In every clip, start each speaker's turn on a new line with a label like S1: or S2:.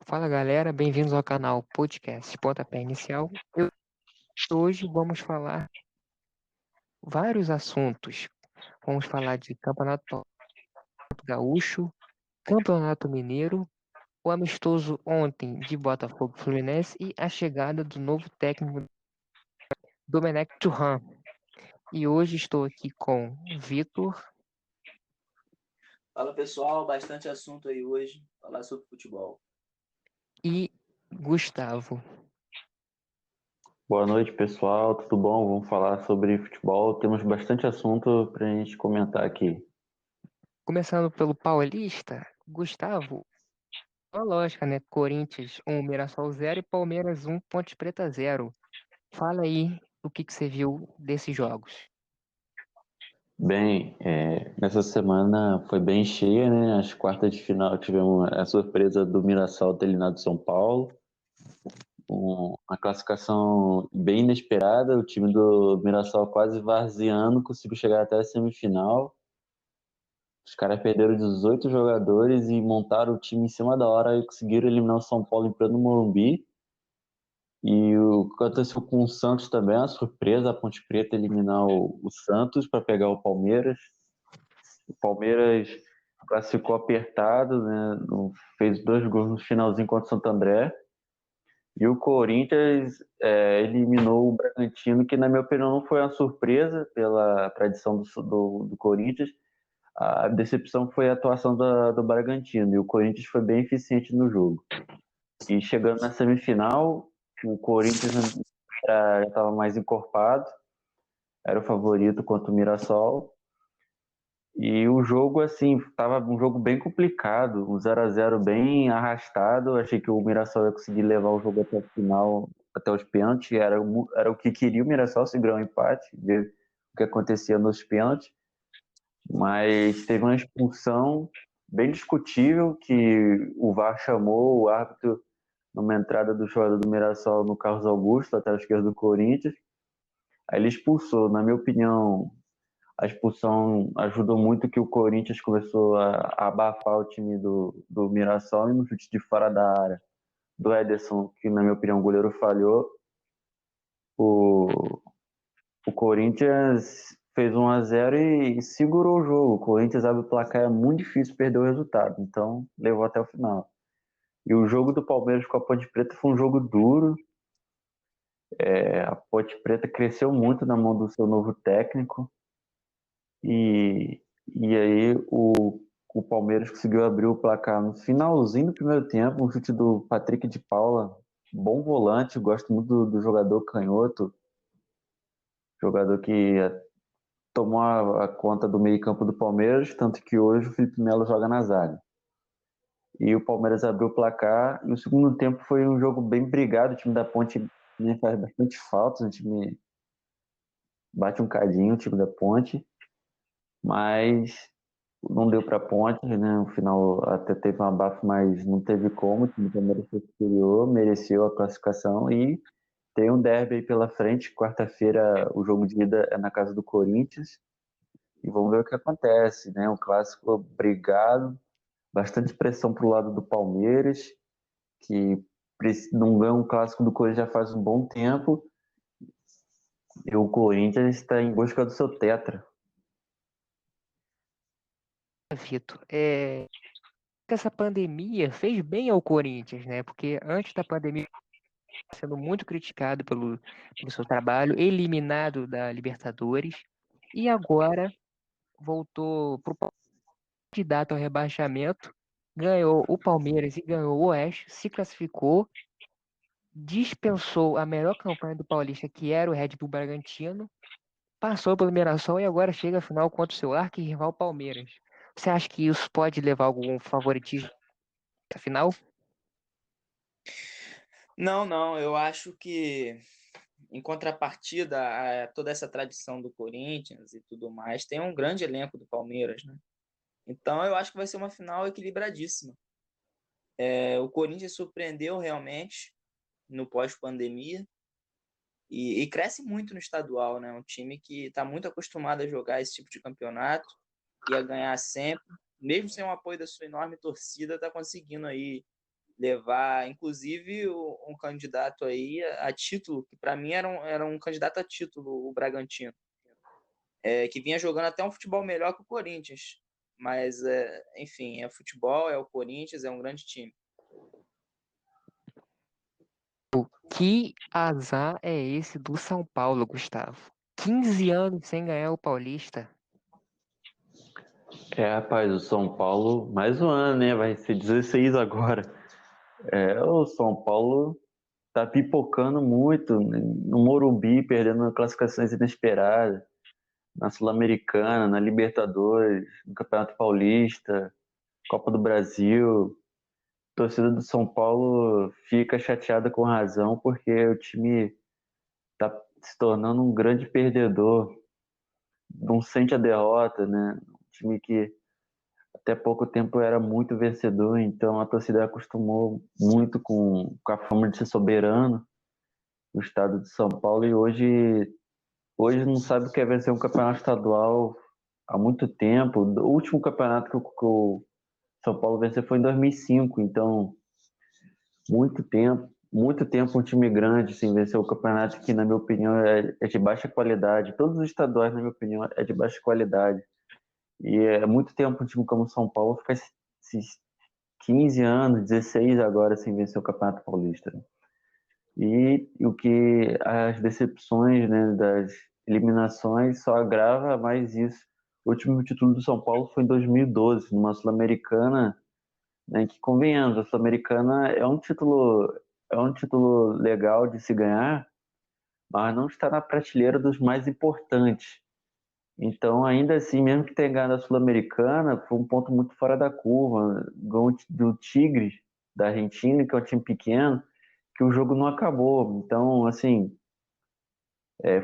S1: Fala galera, bem-vindos ao canal Podcast Pontapé Inicial. Hoje vamos falar vários assuntos. Vamos falar de Campeonato Gaúcho, Campeonato Mineiro, o amistoso ontem de Botafogo e Fluminense e a chegada do novo técnico Domenech Thuram. E hoje estou aqui com Vitor
S2: Fala pessoal, bastante assunto aí hoje, falar sobre futebol.
S1: e Gustavo.
S3: Boa noite, pessoal. Tudo bom? Vamos falar sobre futebol. Temos bastante assunto para a gente comentar aqui.
S1: Começando pelo Paulista, Gustavo, a lógica, né? Corinthians 1, Mirassol 0 e Palmeiras 1, Ponte Preta 0. Fala aí o que você viu desses jogos.
S3: Bem, nessa semana foi bem cheia, né? As quartas de final tivemos a surpresa do Mirassol ter eliminado São Paulo. Uma classificação bem inesperada. O time do Mirassol quase varziano conseguiu chegar até a semifinal. Os caras perderam 18 jogadores e montaram o time em cima da hora e conseguiram eliminar o São Paulo em pleno Morumbi. E o que aconteceu com o Santos também, a surpresa, a Ponte Preta eliminar o Santos para pegar o Palmeiras. O Palmeiras classificou apertado, né? Fez 2 gols no finalzinho contra o Santo André. E o Corinthians eliminou o Bragantino, que na minha opinião não foi uma surpresa pela tradição do Corinthians. A decepção foi a atuação do Bragantino, e o Corinthians foi bem eficiente no jogo. E chegando na semifinal, o Corinthians já estava mais encorpado, era o favorito contra o Mirassol. E o jogo, assim, estava um jogo bem complicado, um 0-0 bem arrastado. Achei que o Mirassol ia conseguir levar o jogo até o final, até os pênaltis. Era o que queria o Mirassol, segurar um empate, ver o que acontecia nos pênaltis. Mas teve uma expulsão bem discutível que o VAR chamou o árbitro numa entrada do jogador do Mirassol no Carlos Augusto, lateral esquerdo do Corinthians. Aí ele expulsou. Na minha opinião, a expulsão ajudou muito que o Corinthians começou a abafar o time do Mirassol, e no chute de fora da área do Ederson, que na minha opinião o goleiro falhou, o, o Corinthians fez 1-0 e segurou o jogo. O Corinthians abre o placar, é muito difícil perder o resultado, então levou até o final. E o jogo do Palmeiras com a Ponte Preta foi um jogo duro. A Ponte Preta cresceu muito na mão do seu novo técnico. E aí o Palmeiras conseguiu abrir o placar no finalzinho do primeiro tempo, um chute do Patrick de Paula, bom volante, gosto muito do jogador canhoto, jogador que tomou a conta do meio-campo do Palmeiras, tanto que hoje o Felipe Melo joga na zaga. E o Palmeiras abriu o placar, e o segundo tempo foi um jogo bem brigado. O time da Ponte, né, faz bastante falta, o time bate um cadinho, o time da Ponte, mas não deu para Ponte, né? No final até teve um abafo, mas não teve como. O time do Palmeiras foi superior, mereceu a classificação e tem um derby aí pela frente. Quarta-feira o jogo de ida é na casa do Corinthians e vamos ver o que acontece, né? Um clássico brigado, bastante pressão pro lado do Palmeiras, que não ganha um clássico do Corinthians já faz um bom tempo, e o Corinthians está em busca do seu tetra.
S1: Vitor, essa pandemia fez bem ao Corinthians, né? Porque antes da pandemia sendo muito criticado pelo seu trabalho, eliminado da Libertadores, e agora voltou para o candidato ao rebaixamento, ganhou o Palmeiras e ganhou o Oeste, se classificou, dispensou a melhor campanha do Paulista, que era o Red Bull Bragantino, passou pelo Mirassol e agora chega à final contra o seu arqui-rival Palmeiras. Você acha que isso pode levar algum favoritismo à final?
S2: Não, eu acho que em contrapartida a toda essa tradição do Corinthians e tudo mais, tem um grande elenco do Palmeiras, né? Então eu acho que vai ser uma final equilibradíssima. O Corinthians surpreendeu realmente no pós-pandemia e cresce muito no estadual, né? Um time que está muito acostumado a jogar esse tipo de campeonato e a ganhar sempre, mesmo sem o apoio da sua enorme torcida, está conseguindo aí levar, inclusive, um candidato aí a título, que para mim era um candidato a título, o Bragantino, que vinha jogando até um futebol melhor que o Corinthians. Mas, enfim, é futebol, é o Corinthians, é um grande time.
S1: Que azar é esse do São Paulo, Gustavo? 15 anos sem ganhar o Paulista.
S3: Rapaz, o São Paulo, mais um ano, né? Vai ser 16 agora. O São Paulo tá pipocando muito no Morumbi, perdendo classificações inesperadas, na Sul-Americana, na Libertadores, no Campeonato Paulista, Copa do Brasil. A torcida do São Paulo fica chateada com razão, porque o time tá se tornando um grande perdedor, não sente a derrota, né? Um time que até pouco tempo era muito vencedor, então a torcida acostumou muito com a fama de ser soberano no estado de São Paulo, e hoje não sabe o que é vencer um campeonato estadual há muito tempo. O último campeonato que o São Paulo venceu foi em 2005, então muito tempo um time grande sem vencer o campeonato, que na minha opinião é de baixa qualidade. Todos os estaduais, na minha opinião, é de baixa qualidade. E é muito tempo um time como o São Paulo ficar esses 15 anos, 16 agora sem vencer o Campeonato Paulista. E o que as decepções, né, das eliminações só agrava mais isso. O último título do São Paulo foi em 2012, numa Sul-Americana, né, que convenhamos, a Sul-Americana é um título legal de se ganhar, mas não está na prateleira dos mais importantes. Então, ainda assim, mesmo que tenha ganhado a Sul-Americana, foi um ponto muito fora da curva. Ganhou do Tigres, da Argentina, que é um time pequeno, que o jogo não acabou. Então, assim,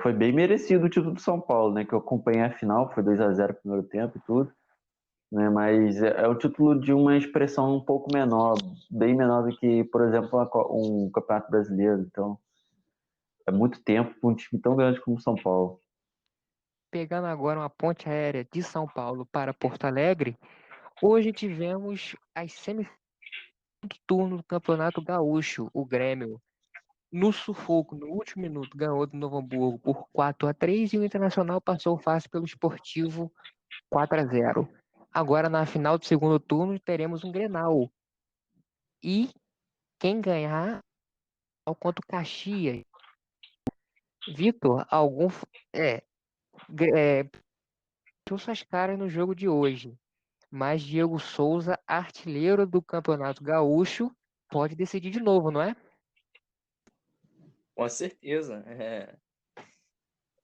S3: foi bem merecido o título do São Paulo, né? Que eu acompanhei a final, foi 2-0 no primeiro tempo e tudo. Né? Mas é um título de uma expressão um pouco menor, bem menor do que, por exemplo, um Campeonato Brasileiro. Então, é muito tempo para um time tão grande como o São Paulo.
S1: Pegando agora uma ponte aérea de São Paulo para Porto Alegre, hoje tivemos as semifinais do turno do Campeonato Gaúcho. O Grêmio, no sufoco, no último minuto, ganhou do Novo Hamburgo por 4-3 e o Internacional passou fácil pelo Sportivo 4-0. Agora, na final do segundo turno, teremos um Grenal. E quem ganhar ao contra o Caxias. Vitor, é, suas caras no jogo de hoje, mas Diego Souza, artilheiro do Campeonato Gaúcho, pode decidir de novo, não é?
S2: Com certeza.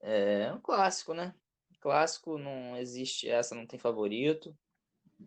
S2: É um clássico, né? Clássico não existe, essa não tem favorito.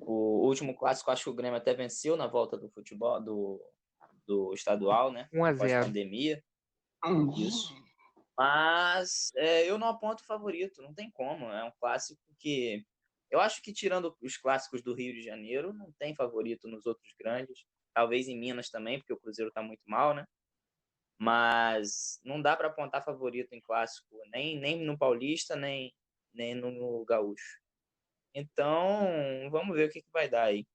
S2: O último clássico, acho que o Grêmio até venceu na volta do futebol, do estadual, né?
S1: 1-0.
S2: Pós-pandemia. Isso. Mas eu não aponto favorito, não tem como. É um clássico que eu acho que, tirando os clássicos do Rio de Janeiro, não tem favorito nos outros grandes. Talvez em Minas também, porque o Cruzeiro está muito mal, né? Mas não dá para apontar favorito em clássico, nem no Paulista, nem no Gaúcho. Então, vamos ver o que vai dar aí.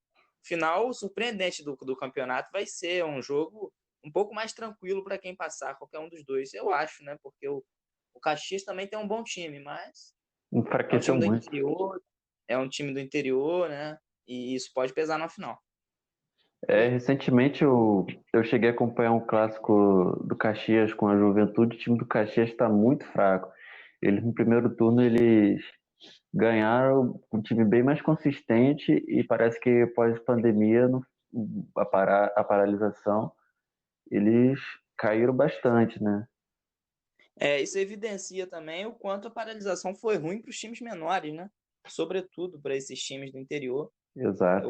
S2: Final surpreendente do campeonato vai ser um jogo um pouco mais tranquilo para quem passar, qualquer um dos dois, eu acho, né? Porque o Caxias também tem um bom time, mas é um
S3: Enfraqueceu
S2: time do
S3: muito.
S2: interior, né? E isso pode pesar na final.
S3: Recentemente eu cheguei a acompanhar um clássico do Caxias com a Juventude. O time do Caxias está muito fraco. Eles no primeiro turno eles ganharam um time bem mais consistente, e parece que pós-pandemia, a paralisação, eles caíram bastante, né?
S2: Isso evidencia também o quanto a paralisação foi ruim para os times menores, né? Sobretudo para esses times do interior.
S3: Exato.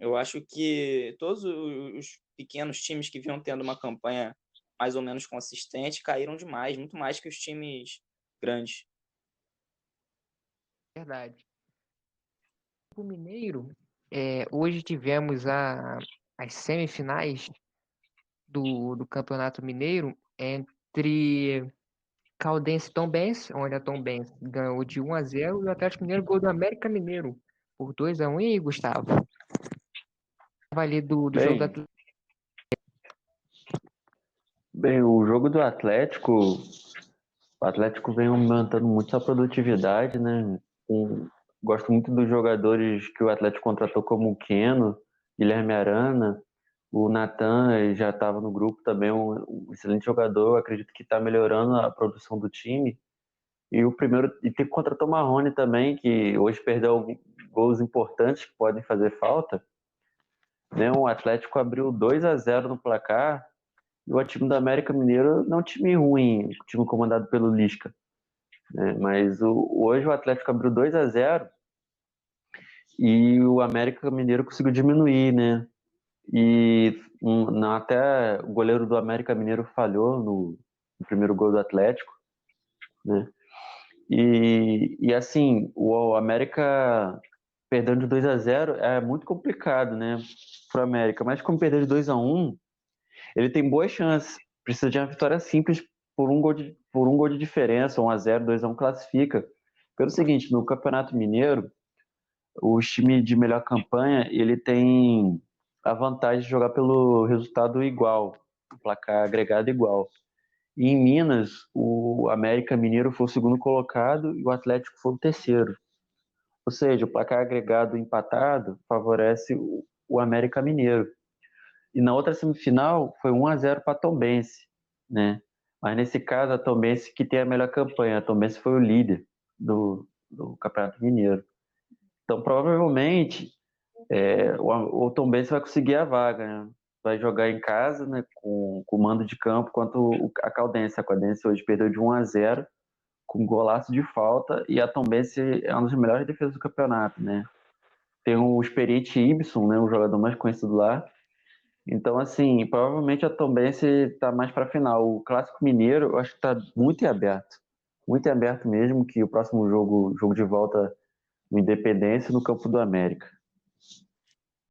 S2: Eu acho que todos os pequenos times que vinham tendo uma campanha mais ou menos consistente caíram demais, muito mais que os times grandes.
S1: Verdade. O Mineiro, hoje tivemos as semifinais do Campeonato Mineiro entre Caldense e Tombense, onde a Tombense ganhou de 1-0 e o Atlético Mineiro ganhou do América Mineiro por 2-1. E aí, Gustavo? ali do jogo do Atlético.
S3: Bem, o jogo do Atlético, o Atlético vem aumentando muito a produtividade, né? Gosto muito dos jogadores que o Atlético contratou, como o Keno, Guilherme Arana, o Natan já estava no grupo também, um excelente jogador. Acredito que está melhorando a produção do time. E contratou o Marrone também, que hoje perdeu gols importantes que podem fazer falta. Né? O Atlético abriu 2-0 no placar. E o time do América Mineiro não é um time ruim, um time comandado pelo Lisca. Né? Mas hoje o Atlético abriu 2-0 e o América Mineiro conseguiu diminuir, né? E até o goleiro do América Mineiro falhou no primeiro gol do Atlético, né? E assim, o América perdendo de 2-0 é muito complicado, né, pro América. Mas como perdeu de 2-1, ele tem boas chances. Precisa de uma vitória simples por um gol de diferença, 1-0, 2-1 classifica. Pelo seguinte, no Campeonato Mineiro, o time de melhor campanha, ele tem a vantagem de jogar pelo resultado igual, o placar agregado igual. E em Minas, o América Mineiro foi o segundo colocado e o Atlético foi o terceiro. Ou seja, o placar agregado empatado favorece o América Mineiro. E na outra semifinal foi 1-0 para a Tombense, né? Mas nesse caso, a Tombense que tem a melhor campanha. A Tombense foi o líder do Campeonato Mineiro. Então, provavelmente, o Tombense vai conseguir a vaga, né? Vai jogar em casa, né, com o mando de campo, quanto a Caldense. A Caldense hoje perdeu de 1-0 com um golaço de falta, e a Tombense é uma das melhores defesas do campeonato, né? Tem o experiente Ibson, né, o jogador mais conhecido lá. Então, assim, provavelmente a Tombense está mais para a final. O Clássico Mineiro, eu acho que está muito em aberto. Muito em aberto mesmo, que o próximo jogo de volta no Independência, no campo do América.